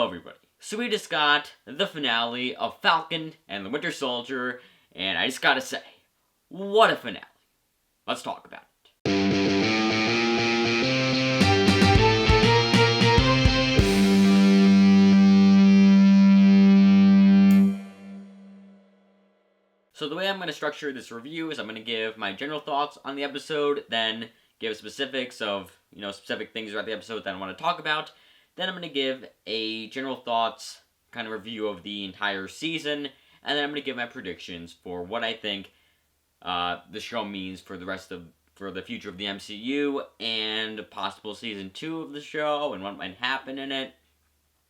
Hello everybody. So we just got the finale of Falcon and the Winter Soldier, and I just gotta say, what a finale. Let's talk about it. So the way I'm going to structure this review is I'm going to give my general thoughts on the episode, then give specifics of, specific things about the episode that I want to talk about. Then I'm going to give a general thoughts kind of review of the entire season, and then I'm going to give my predictions for what I think the show means for the future of the MCU and possible season 2 of the show and what might happen in it.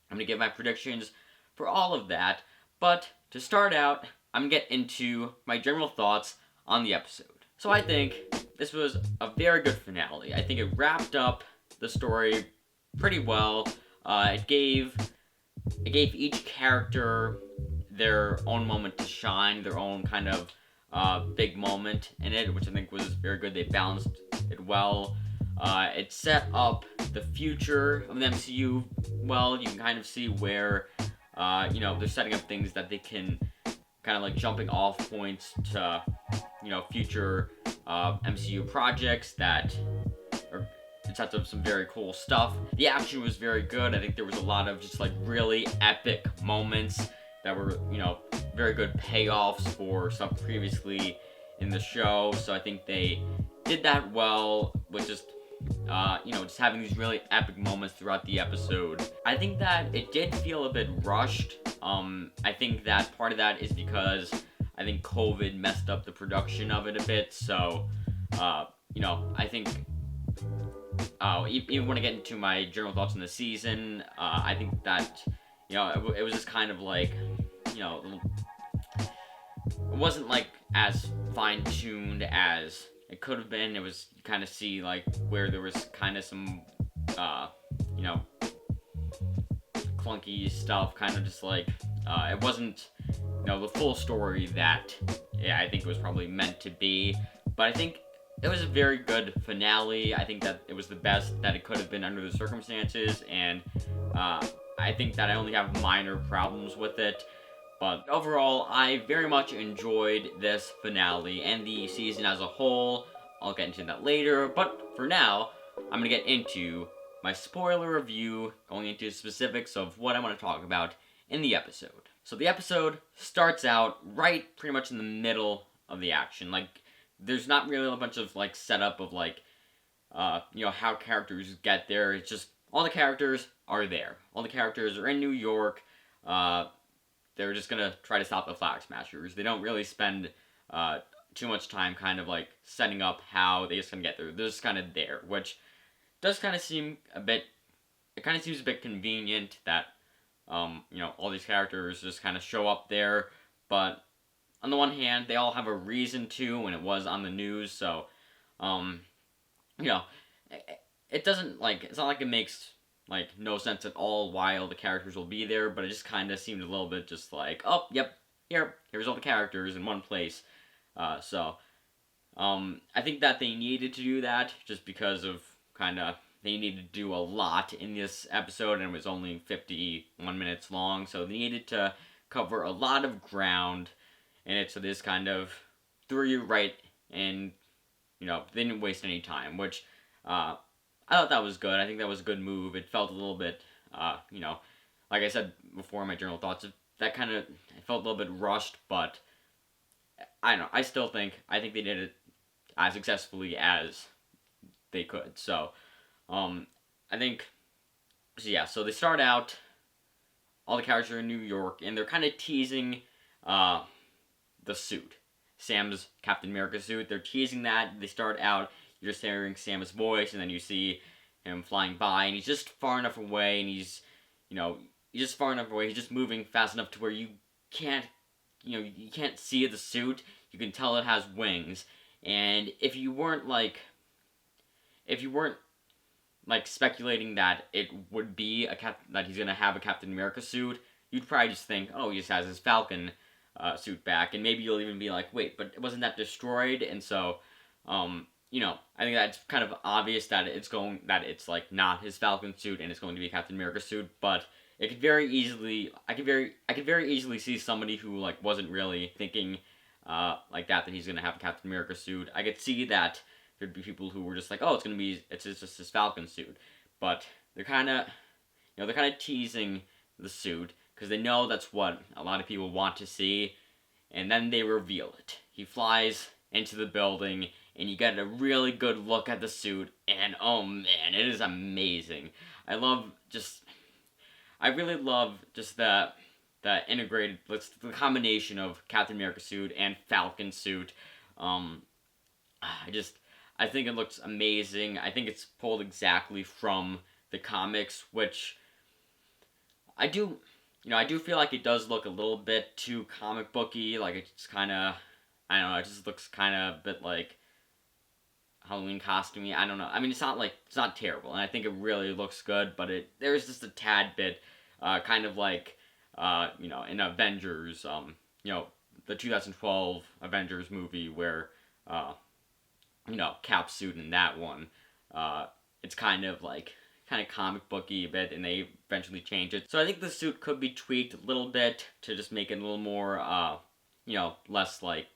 I'm going to give my predictions for all of that, but to start out, I'm going to get into my general thoughts on the episode. So I think this was a very good finale. I think it wrapped up the story pretty well. It gave each character their own moment to shine, their own kind of big moment in it, which I think was very good. They balanced it well. It set up the future of the MCU well. You can kind of see where, they're setting up things that they can kind of like jumping off points to, future MCU projects that it sets up some very cool stuff. The action was very good. I think there was a lot of just like really epic moments that were, very good payoffs for stuff previously in the show. So I think they did that well with just having these really epic moments throughout the episode. I think that it did feel a bit rushed. I think that part of that is because I think COVID messed up the production of it a bit. So, I think, even when I get into my general thoughts on the season, I think that, it was just kind of like, it wasn't like as fine-tuned as it could have been. It was kind of see like where there was kind of some, clunky stuff, kind of just like, it wasn't, the full story that, I think it was probably meant to be. But I think it was a very good finale. I think that it was the best that it could have been under the circumstances, and I think that I only have minor problems with it. But overall, I very much enjoyed this finale and the season as a whole. I'll get into that later, but for now, I'm going to get into my spoiler review, going into specifics of what I want to talk about in the episode. So the episode starts out right pretty much in the middle of the action. Like, there's not really a bunch of, like, setup of, like, how characters get there. It's just, all the characters are there. All the characters are in New York. They're just gonna try to stop the Flag Smashers. They don't really spend too much time kind of like setting up how they just gonna get there. They're just kind of there, which does kind of seem a bit. It kind of seems a bit convenient that all these characters just kind of show up there. But on the one hand, they all have a reason to, when it was on the news. So, it doesn't like it's not like it makes like no sense at all why all the characters will be there, but it just kind of seemed a little bit just like, oh, yep, here's all the characters in one place. I think that they needed to do that just because of kind of they needed to do a lot in this episode, and it was only 51 minutes long, so they needed to cover a lot of ground in it, so this kind of threw you right in, they didn't waste any time, which, I thought that was good. I think that was a good move. It felt a little bit, like I said before in my journal thoughts, it felt a little bit rushed, but I don't know. I think they did it as successfully as they could. So, so they start out, all the characters are in New York, and they're kind of teasing, the suit. Sam's Captain America suit. They're teasing that. They start out, you're just hearing Sam's voice, and then you see him flying by, and he's just far enough away, and he's just moving fast enough to where you can't see the suit. You can tell it has wings, and if you weren't speculating that it would be that he's gonna have a Captain America suit, you'd probably just think, oh, he just has his Falcon suit back, and maybe you'll even be like, wait, but wasn't that destroyed? And so, I think that's kind of obvious that it's like not his Falcon suit and it's going to be a Captain America suit, but I could very easily see somebody who like wasn't really thinking like that he's gonna have a Captain America suit. I could see that there'd be people who were just like, oh, it's just his Falcon suit, but they're kind of they're kind of teasing the suit because they know that's what a lot of people want to see, and then they reveal it. He flies into the building, and you get a really good look at the suit, and oh man, it is amazing. I love just I really love just the integrated, the combination of Captain America suit and Falcon suit. Um, I think it looks amazing. I think it's pulled exactly from the comics, which I do, I do feel like it does look a little bit too comic booky. Like it's kind of, I don't know, it just looks kind of a bit like Halloween costumey. I don't know. I mean, it's not terrible, and I think it really looks good. But there's just a tad bit, kind of like, in Avengers, the 2012 Avengers movie where, Cap's suit in that one, it's kind of comic booky a bit, and they eventually change it. So I think the suit could be tweaked a little bit to just make it a little more, less like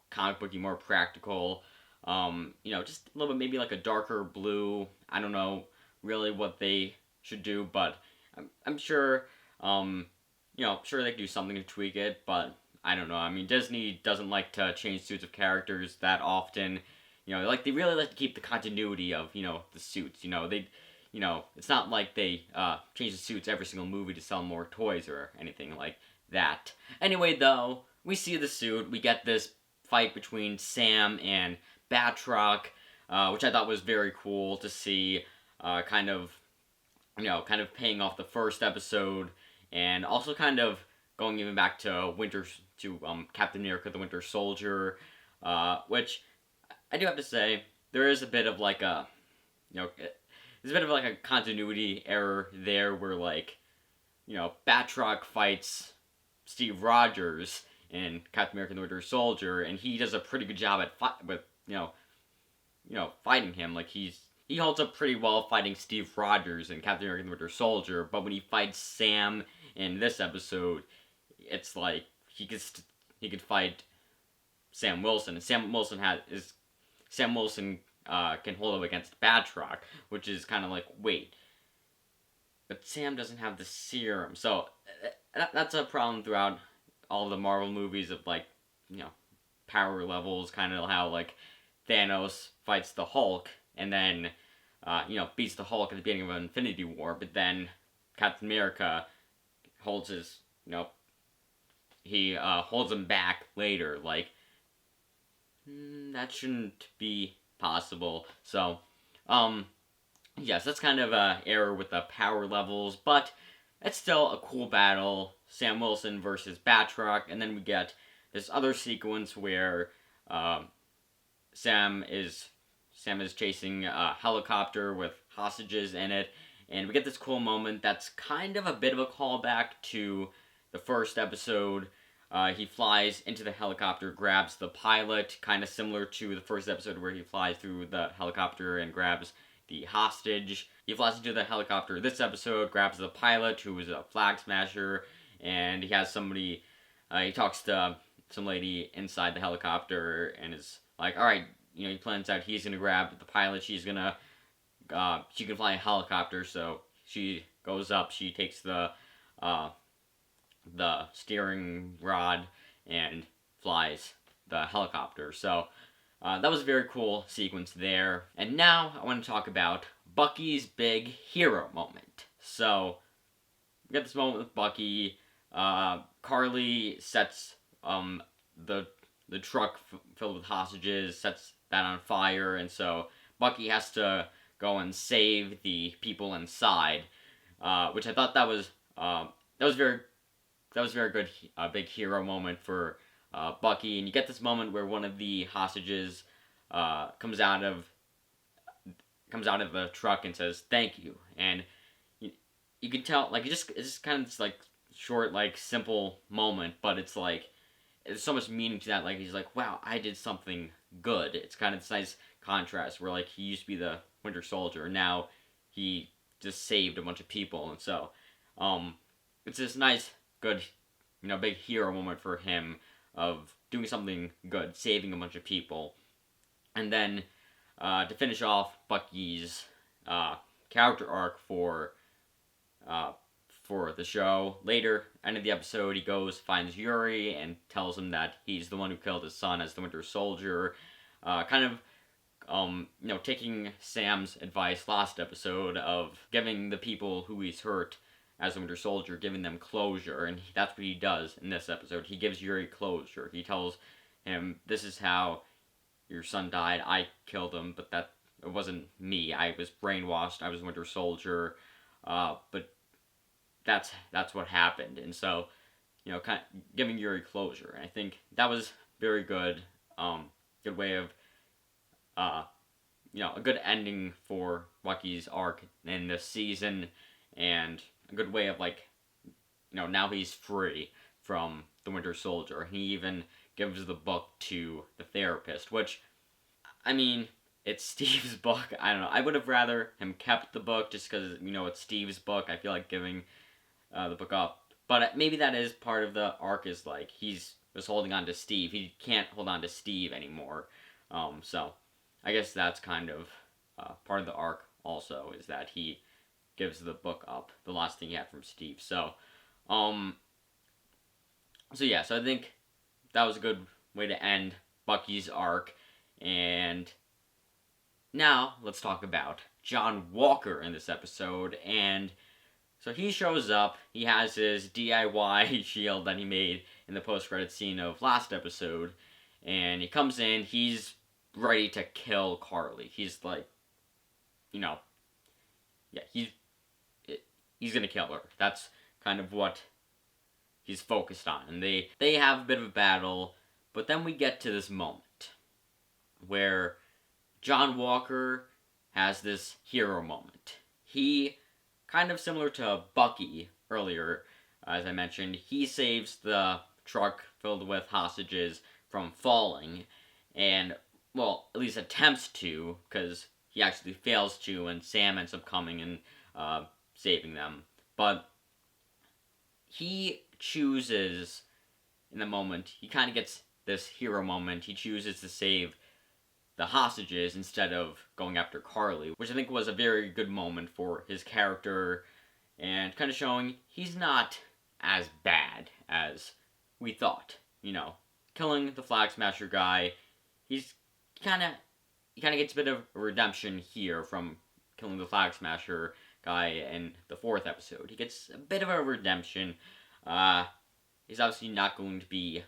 comic booky, more practical. Just a little bit, maybe like a darker blue. I don't know really what they should do, but I'm sure, sure they could do something to tweak it, but I don't know. I mean, Disney doesn't like to change suits of characters that often. They really like to keep the continuity of, the suits. It's not like they change the suits every single movie to sell more toys or anything like that. Anyway, though, we see the suit. We get this fight between Sam and Batroc, which I thought was very cool to see, kind of paying off the first episode, and also kind of going even back to Captain America: The Winter Soldier, which I do have to say there is a bit of like a, there's a bit of like a continuity error there where Batroc fights Steve Rogers in Captain America: The Winter Soldier, and he does a pretty good job at fighting him. Like he holds up pretty well fighting Steve Rogers in Captain America: The Winter Soldier, but when he fights Sam in this episode, it's like he could fight Sam Wilson, and Sam Wilson can hold up against Batroc, which is kind of like, wait, but Sam doesn't have the serum, so that's a problem throughout all the Marvel movies of power levels, kind of how Thanos fights the Hulk and then beats the Hulk at the beginning of Infinity War, but then Captain America holds his he holds him back later. That shouldn't be possible. So yes, that's kind of a error with the power levels, but it's still a cool battle. Sam Wilson versus Batroc, and then we get this other sequence where Sam is chasing a helicopter with hostages in it, and we get this cool moment that's kind of a bit of a callback to the first episode. He flies into the helicopter, grabs the pilot, kind of similar to the first episode where he flies through the helicopter and grabs the hostage. He flies into the helicopter this episode, grabs the pilot, who is a flag smasher, and he has somebody, he talks to some lady inside the helicopter and is like, alright, he plans out he's gonna grab the pilot, she can fly a helicopter, so she goes up, she takes the steering rod and flies the helicopter. So that was a very cool sequence there. And now I want to talk about Bucky's big hero moment. So we got this moment with Bucky. Carly sets the truck filled with hostages, sets that on fire, and so Bucky has to go and save the people inside, which I thought that was very good, big hero moment for Bucky. And you get this moment where one of the hostages comes out of the truck and says thank you, and you can tell it's just kind of this short simple moment, but it's there's so much meaning to that. He's like, wow, I did something good. It's kind of this nice contrast where he used to be the Winter Soldier, and now he just saved a bunch of people, and so it's this nice, good, big hero moment for him of doing something good, saving a bunch of people. And then to finish off Bucky's character arc for the show, later, end of the episode, he goes, finds Yuri, and tells him that he's the one who killed his son as the Winter Soldier. Kind of taking Sam's advice last episode of giving the people who he's hurt as the Winter Soldier, giving them closure, and that's what he does in this episode. He gives Yuri closure. He tells him, this is how your son died. I killed him, but it wasn't me. I was brainwashed. I was Winter Soldier, but that's what happened. And so, kind of giving Yuri closure. And I think that was very good. Good way of a good ending for Bucky's arc in this season, and a good way of now he's free from the Winter Soldier. He even gives the book to the therapist, which, I mean, it's Steve's book. I don't know. I would have rather him kept the book just because, it's Steve's book. I feel like giving the book up. But maybe that is part of the arc, is he's was holding on to Steve. He can't hold on to Steve anymore. So I guess that's kind of part of the arc also, is that he gives the book up, the last thing he had from Steve. So, so I think that was a good way to end Bucky's arc. And now let's talk about John Walker in this episode. And so he shows up. He has his DIY shield that he made in the post-credit scene of last episode. And he comes in. He's ready to kill Carly. He's he's gonna kill her. That's kind of what he's focused on. And they have a bit of a battle. But then we get to this moment where John Walker has this hero moment. He, kind of similar to Bucky earlier, as I mentioned, he saves the truck filled with hostages from falling, and, well, at least attempts to, because he actually fails to, and Sam ends up coming and saving them. But he chooses, in the moment, he kind of gets this hero moment. He chooses to save the hostages instead of going after Carly, which I think was a very good moment for his character, and kind of showing he's not as bad as we thought. Killing the Flag Smasher guy, he kind of gets a bit of a redemption here from killing the Flag Smasher guy in the 4th episode. He gets a bit of a redemption. He's obviously not going to be,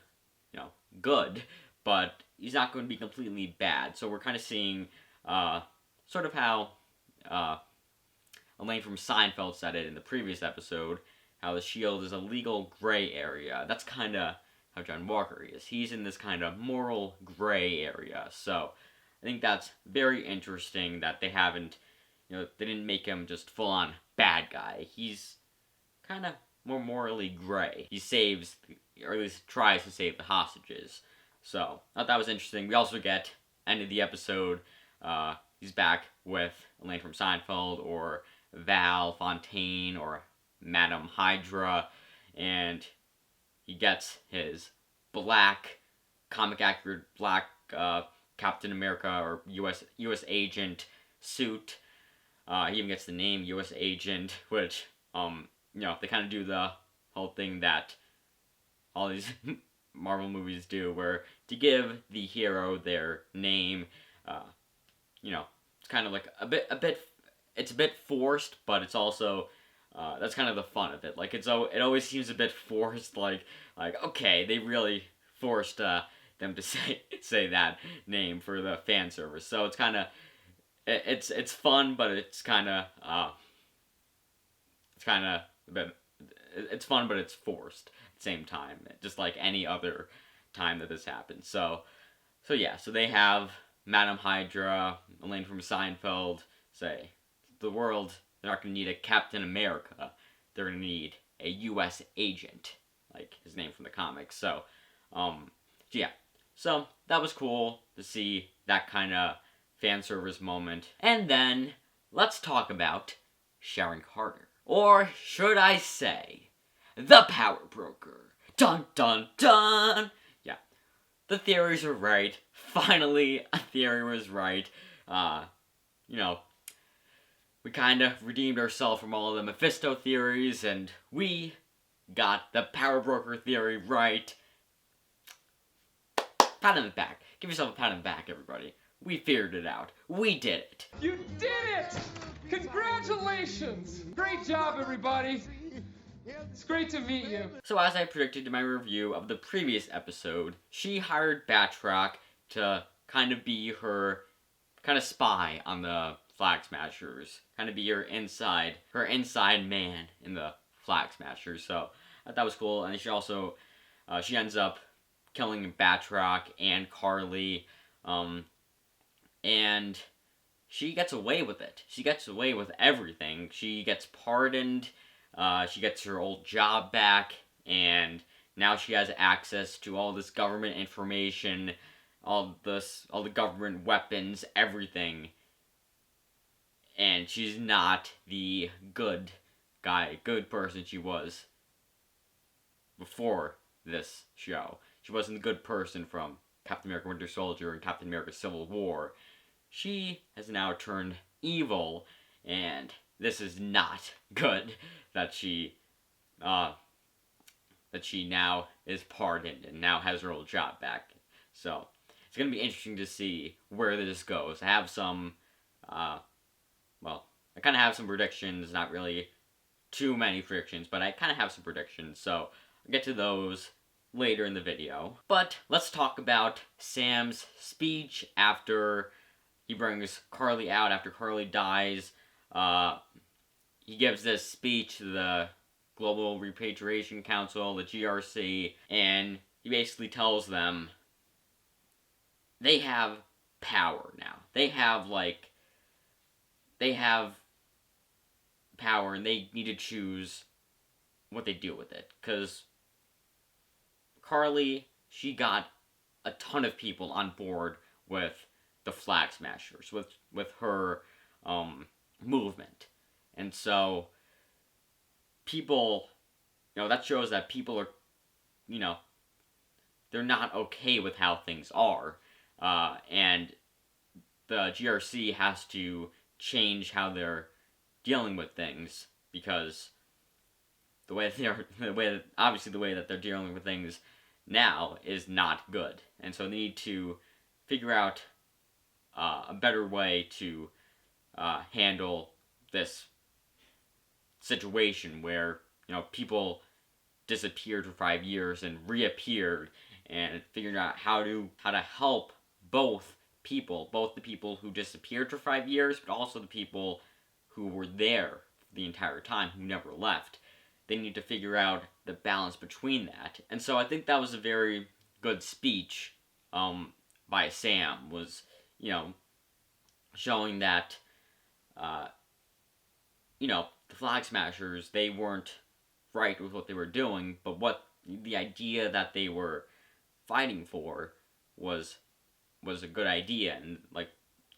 good, but he's not going to be completely bad. So we're kind of seeing sort of how Elaine from Seinfeld said it in the previous episode, how the shield is a legal gray area. That's kind of how John Walker is. He's in this kind of moral gray area. So I think that's very interesting that they haven't, they didn't make him just full-on bad guy. He's kind of more morally gray. He saves, or at least tries to save the hostages. So, I thought that was interesting. We also get, end of the episode, he's back with Elaine from Seinfeld, or Val Fontaine, or Madame Hydra, and he gets his black, comic-accurate black Captain America, or U.S. Agent suit. He even gets the name U.S. Agent, which, they kind of do the whole thing that all these Marvel movies do, where to give the hero their name, it's kind of like it's a bit forced, but it's also, that's kind of the fun of it. It always seems a bit forced, like okay, they really forced them to say that name for the fan service. So it's kind of, it's fun, but it's kind of a bit, it's fun, but it's forced at the same time, just like any other time that this happens. So they have Madame Hydra, Elaine from Seinfeld say, the world, they're not going to need a Captain America, they're going to need a U.S. agent, like his name from the comics. So that was cool to see that kind of fan service moment. And then, let's talk about Sharon Carter. Or should I say, the power broker. Dun dun dun! Yeah, the theories were right. Finally, a theory was right. We kind of redeemed ourselves from all of the Mephisto theories, and we got the power broker theory right. Pat on the back. Give yourself a pat on the back, everybody. We figured it out. We did it. You did it! Congratulations! Great job, everybody. It's great to meet you. So as I predicted in my review of the previous episode, she hired Batroc to kind of be her spy on the Flag Smashers. Kind of be her inside man in the Flag Smashers. So I thought that was cool. And she also, she ends up killing Batroc and Carly. And she gets away with it. She gets away with everything. She gets pardoned. She gets her old job back, and now she has access to all this government information, all the government weapons, everything. And she's not the good person she was before this show. She wasn't the good person from Captain America Winter Soldier and Captain America Civil War. She has now turned evil, and this is not good that she now is pardoned and now has her old job back. So it's gonna be interesting to see where this goes. I have some I kind of have some predictions, not really too many predictions, but I kind of have some predictions, so I'll get to those later in the video. But let's talk about Sam's speech after he brings Carly out, after Carly dies. He gives this speech to the Global Repatriation Council, the GRC, and he basically tells them they have power now. They have power, and they need to choose what they do with it. Because Carly, she got a ton of people on board with the Flag Smashers, with her movement. And so people, that shows that people are, they're not okay with how things are. And the GRC has to change how they're dealing with things, because the way that they're dealing with things now is not good. And so they need to figure out a better way to handle this situation where, people disappeared for 5 years and reappeared, and figuring out how to help both the people who disappeared for 5 years, but also the people who were there the entire time, who never left. They need to figure out the balance between that. And so I think that was a very good speech by Sam, was, showing that, the Flag Smashers, they weren't right with what they were doing, but what the idea that they were fighting for was a good idea, and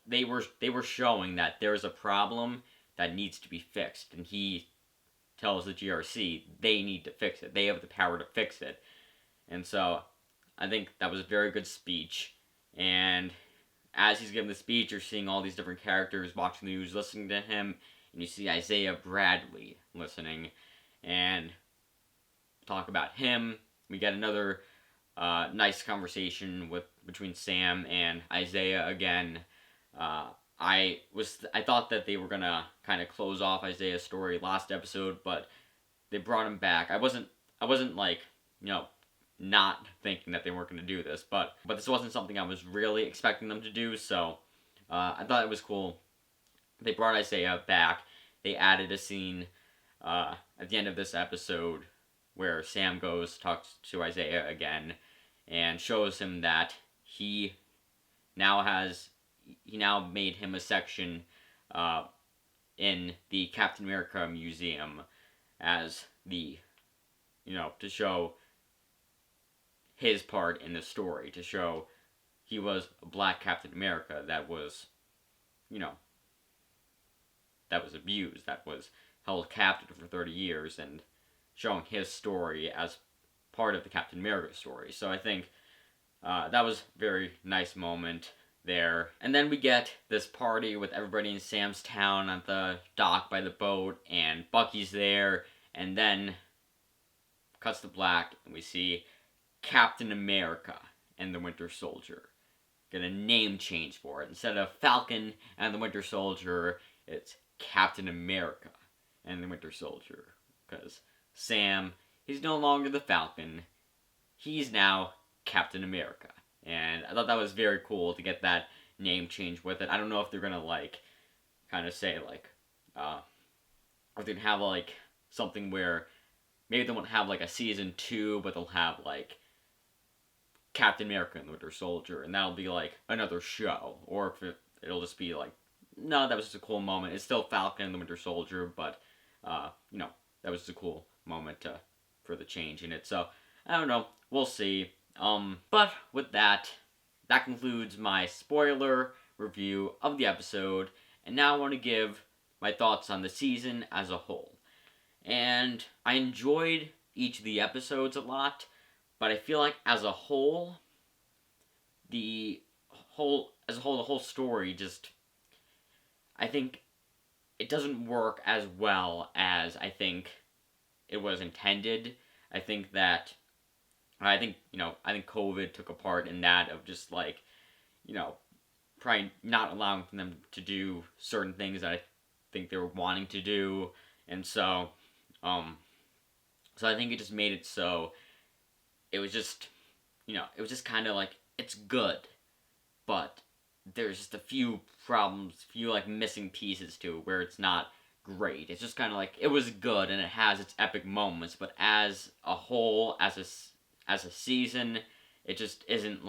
they were showing that there's a problem that needs to be fixed, and he tells the GRC they need to fix it. They have the power to fix it. And so I think that was a very good speech, and as he's giving the speech, you're seeing all these different characters watching the news, listening to him, and you see Isaiah Bradley listening, and talk about him. We get another nice conversation between Sam and Isaiah again. I thought that they were gonna kind of close off Isaiah's story last episode, but they brought him back. I wasn't not thinking that they weren't gonna do this, but this wasn't something I was really expecting them to do. So I thought it was cool. They brought Isaiah back. They added a scene at the end of this episode where Sam talks to Isaiah again, and shows him that he now made him a section in the Captain America Museum as to show his part in the story, to show he was a black Captain America that was abused, that was held captive for 30 years, and showing his story as part of the Captain America story. So I think that was a very nice moment there. And then we get this party with everybody in Sam's town at the dock by the boat, and Bucky's there, and then cuts to black, and we see Captain America and the Winter Soldier. Get a name change for it. Instead of Falcon and the Winter Soldier, it's Captain America and the Winter Soldier. Because Sam, he's no longer the Falcon. He's now Captain America. And I thought that was very cool to get that name change with it. I don't know if they're gonna kind of say if they're gonna have something where maybe they won't have a season 2, but they'll have Captain America and the Winter Soldier, and that'll be another show. Or if it'll just be no, that was just a cool moment. It's still Falcon and the Winter Soldier, but that was just a cool moment for the change in it. So I don't know. We'll see. But with that concludes my spoiler review of the episode, and now I want to give my thoughts on the season as a whole. And I enjoyed each of the episodes a lot, but I feel like as a whole, the whole story just, I think it doesn't work as well as I think it was intended. I think COVID took a part in that, of just probably not allowing them to do certain things that I think they were wanting to do, and so I think it just made it so it was just kind of it's good, but there's just a few problems, missing pieces to it where it's not great. It's just kind of it was good and it has its epic moments, but as a whole, as a season, it just isn't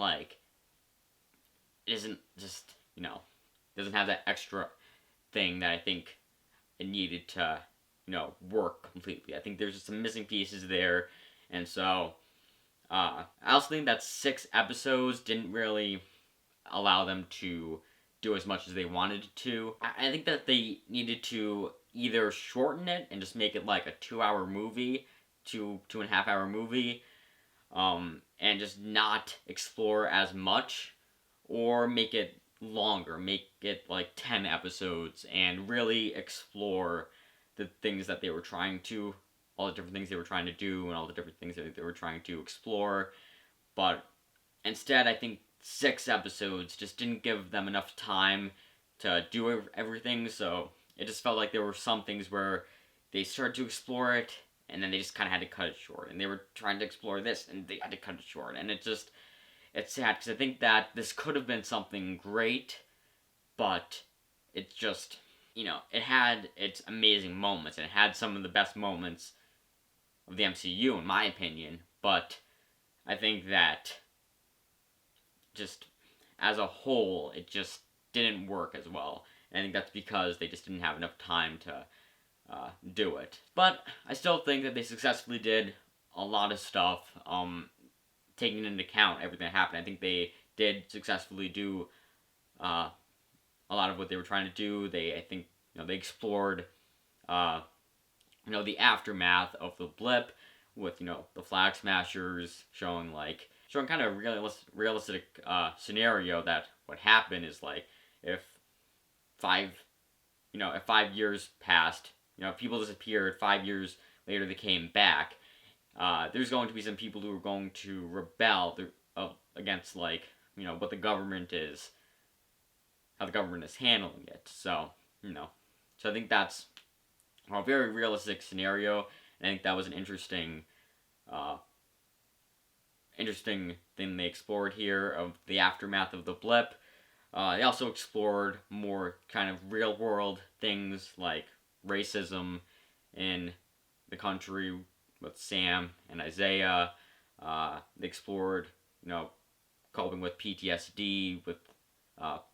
doesn't have that extra thing that I think it needed to work completely. I think there's just some missing pieces there, and so I also think that 6 episodes didn't really allow them to do as much as they wanted to. I think that they needed to either shorten it and just make it a 2-hour movie, 2.5 hour movie, and just not explore as much, or make it longer, make it 10 episodes, and really explore the things that they were trying to, all the different things they were trying to do, and all the different things that they were trying to explore. But instead, I think 6 episodes just didn't give them enough time to do everything, so it just felt like there were some things where they started to explore it, and then they just kind of had to cut it short, and they were trying to explore this, and they had to cut it short, and it's sad, because I think that this could have been something great, but it just, it had its amazing moments, and it had some of the best moments of the MCU, in my opinion, but I think that just as a whole, it just didn't work as well. And I think that's because they just didn't have enough time to do it. But I still think that they successfully did a lot of stuff, taking into account everything that happened. I think they did successfully do a lot of what they were trying to do. They explored the aftermath of the blip with the Flag Smashers, showing kind of realistic scenario that what happened is if 5 years passed, people disappeared, 5 years later they came back, there's going to be some people who are going to rebel against what the government is, how the government is handling it. So so I think that's a very realistic scenario, and I think that was an interesting thing they explored here, of the aftermath of the blip. They also explored more kind of real world things like racism in the country with Sam and Isaiah. They explored, coping with PTSD with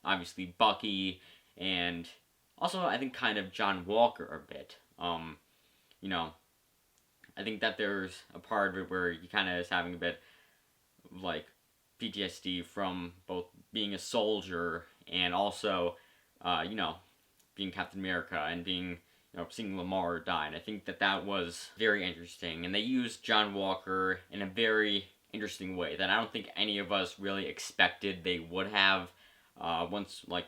obviously Bucky, and also I think kind of John Walker a bit. I think that there's a part of it where he kind of is having a bit of PTSD from both being a soldier and also, being Captain America, and being, seeing Lamar die. And I think that was very interesting. And they used John Walker in a very interesting way that I don't think any of us really expected they would have. Once, like,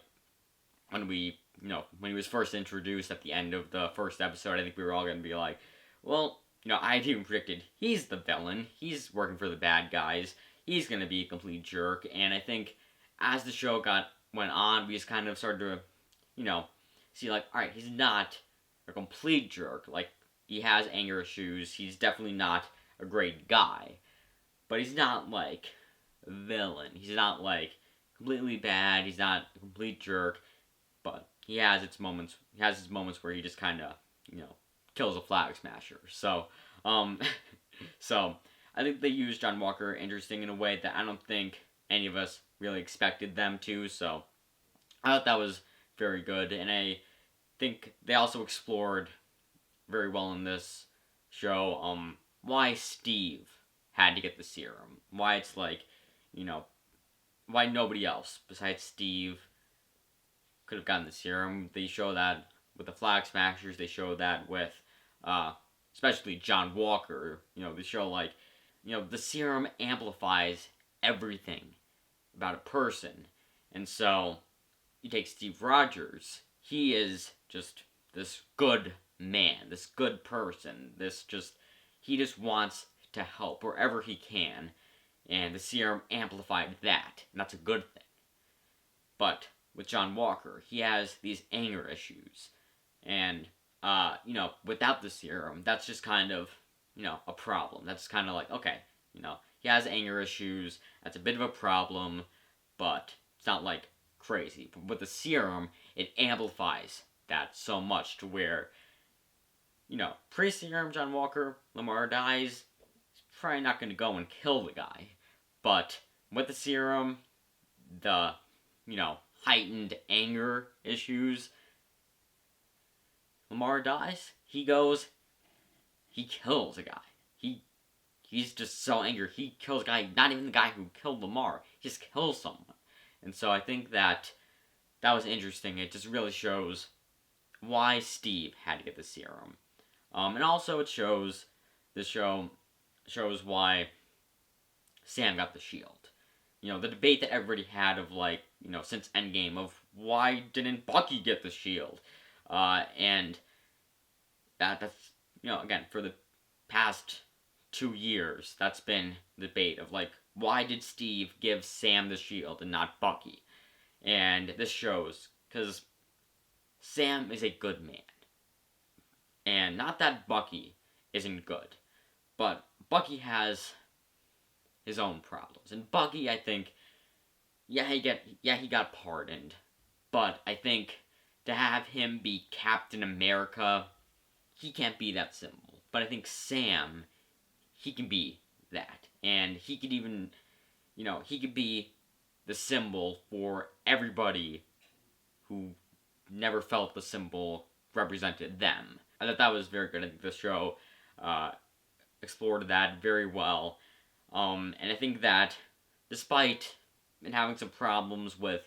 when when he was first introduced at the end of the first episode, I think we were all going to be like, well, I'd even predicted he's the villain. He's working for the bad guys. He's going to be a complete jerk. And I think as the show went on, we just kind of started to, see, like, alright, he's not a complete jerk. Like, he has anger issues. He's definitely not a great guy. But he's not, like, a villain. He's not, like, completely bad. He's not a complete jerk. But he has his moments where he just kind of, kills a flag smasher. So, so I think they used John Walker interesting in a way that I don't think any of us really expected them to. So I thought that was very good, and I think they also explored very well in this show why Steve had to get the serum. Why it's like, why nobody else besides Steve could have gotten the serum. They show that with the Flag Smashers. They show that with, especially John Walker. They show, like, the serum amplifies everything about a person. And so, you take Steve Rogers. He is just this good man, this good person. He just wants to help wherever he can. And the serum amplified that. And that's a good thing. But with John Walker, he has these anger issues. And, without the serum, that's just kind of, a problem. That's kind of like, okay, he has anger issues. That's a bit of a problem. But it's not, like, crazy. But with the serum, it amplifies that so much to where, pre-serum John Walker, Lamar dies, he's probably not going to go and kill the guy. But with the serum, the, heightened anger issues, Lamar dies, he kills a guy. He's just so angry. He kills a guy, not even the guy who killed Lamar. He just kills someone. And so I think that was interesting. It just really shows why Steve had to get the serum. And also this show shows why Sam got the shield. The debate that everybody had of, like, since Endgame of why didn't Bucky get the shield? And that's, again, for the past 2 years, that's been the debate of, like, why did Steve give Sam the shield and not Bucky? And this shows, because Sam is a good man. And not that Bucky isn't good, but Bucky has his own problems. And Bucky, I think, he got pardoned, but I think to have him be Captain America, he can't be that symbol. But I think Sam, he can be that. And he could even, he could be the symbol for everybody who never felt the symbol represented them. I thought that was very good. I think the show explored that very well. And I think that despite having some problems with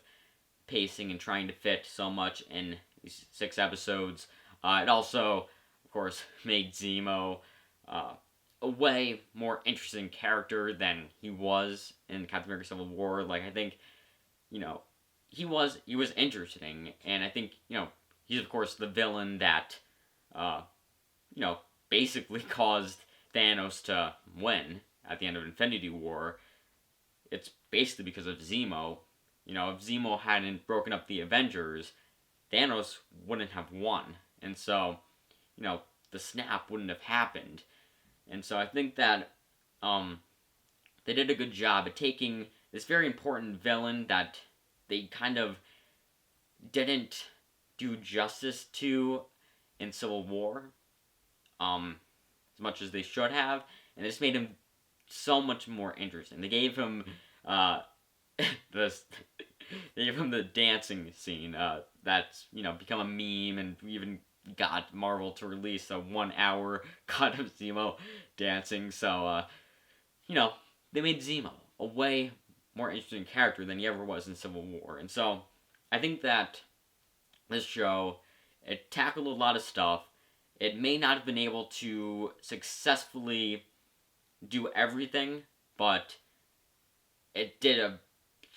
pacing and trying to fit so much in these 6 episodes, it also, of course, made Zemo a way more interesting character than he was in Captain America Civil War. Like, I think, he was interesting, and I think, he's, of course, the villain that, basically caused Thanos to win at the end of Infinity War. It's basically because of Zemo. If Zemo hadn't broken up the Avengers, Thanos wouldn't have won. And so, the snap wouldn't have happened. And so I think that they did a good job at taking this very important villain that they kind of didn't do justice to in Civil War as much as they should have, and it just made him so much more interesting. They gave him they gave him the dancing scene that's become a meme, and we even got Marvel to release a 1-hour cut of Zemo dancing. So they made Zemo a way more interesting character than he ever was in Civil War. And so I think that this show, it tackled a lot of stuff. it may not have been able to successfully do everything, but it did a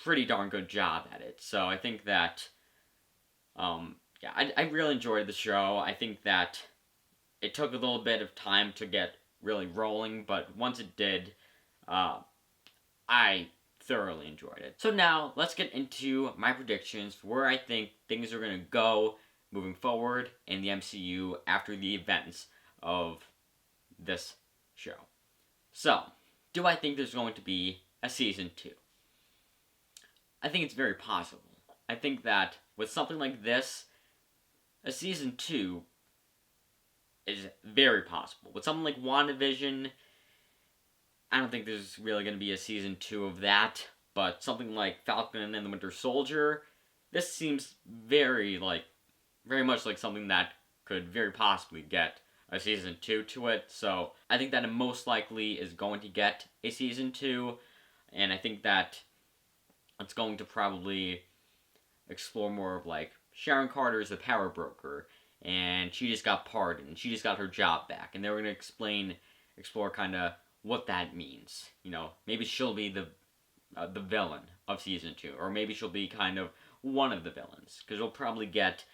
pretty darn good job at it. So I think that, yeah, I really enjoyed the show. I think that it took a little bit of time to get really rolling, but once it did, I thoroughly enjoyed it. So now, let's get into my predictions for where I think things are going to go moving forward in the MCU after the events of this show. So, do I think there's going to be a season 2? I think it's very possible. I think that with something like this, a season 2 is very possible. With something like WandaVision, I don't think there's really going to be a season 2 of that, but something like Falcon and the Winter Soldier, this seems very much like something that could very possibly get a season 2 to it. So I think that it most likely is going to get a season 2, and I think that it's going to probably explore more of Sharon Carter is the power broker, and she just got pardoned. She just got her job back, and they were going to explore kind of what that means. Maybe she'll be the villain of season 2, or maybe she'll be kind of one of the villains, because we'll probably get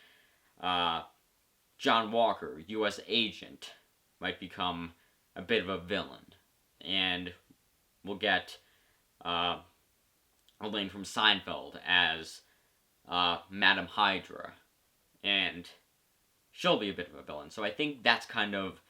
John Walker, U.S. agent, might become a bit of a villain, and we'll get Elaine from Seinfeld as Madam Hydra, and she'll be a bit of a villain. So I think that's kind of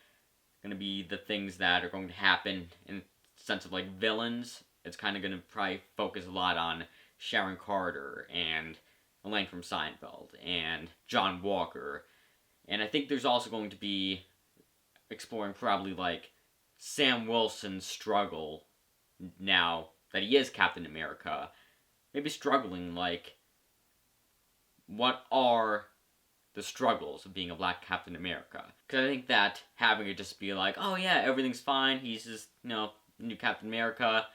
going to be the things that are going to happen in the sense of villains. It's kind of going to probably focus a lot on Sharon Carter and Elaine from Seinfeld and John Walker. And I think there's also going to be exploring probably Sam Wilson's struggle now that he is Captain America. Maybe struggling what are the struggles of being a black Captain America? Because I think that having it just be oh yeah, everything's fine, he's just, new Captain America,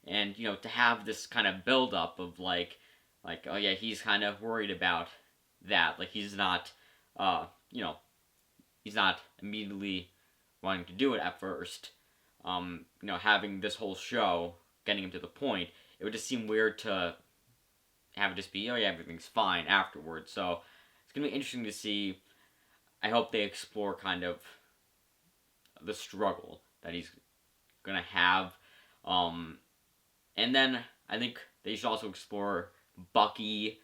and, to have this kind of build-up of oh yeah, he's kind of worried about that. He's not, he's not immediately wanting to do it at first. Having this whole show, getting him to the point, it would just seem weird to have it just be, oh yeah, everything's fine afterwards. So it's going to be interesting to see. I hope they explore kind of the struggle that he's going to have. And then I think they should also explore Bucky,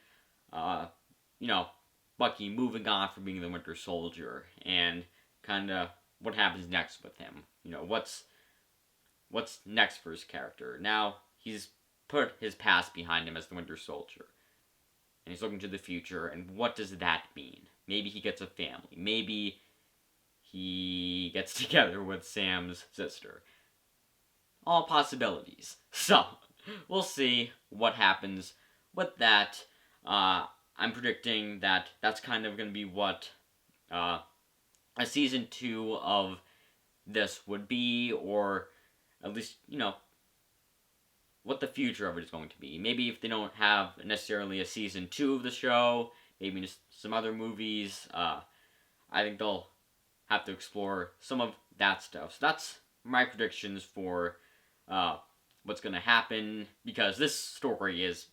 Bucky moving on from being the Winter Soldier, and kind of what happens next with him. What's next for his character. Now, he's put his past behind him as the Winter Soldier, and he's looking to the future, and what does that mean? Maybe he gets a family. Maybe he gets together with Sam's sister. All possibilities. So, we'll see what happens with that. I'm predicting that that's kind of going to be what a season 2 of this would be, or at least, what the future of it is going to be. Maybe if they don't have necessarily a season 2 of the show, maybe just some other movies, I think they'll have to explore some of that stuff. So that's my predictions for what's going to happen, because this story is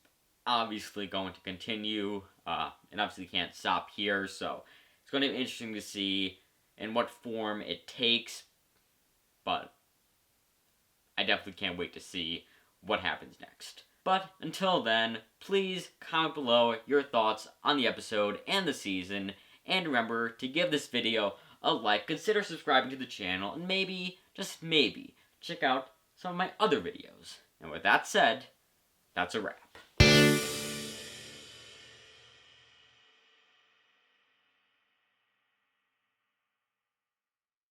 obviously going to continue, and obviously can't stop here, so it's going to be interesting to see in what form it takes, but I definitely can't wait to see what happens next. But until then, please comment below your thoughts on the episode and the season, and remember to give this video a like, consider subscribing to the channel, and maybe, just maybe, check out some of my other videos. And with that said, that's a wrap.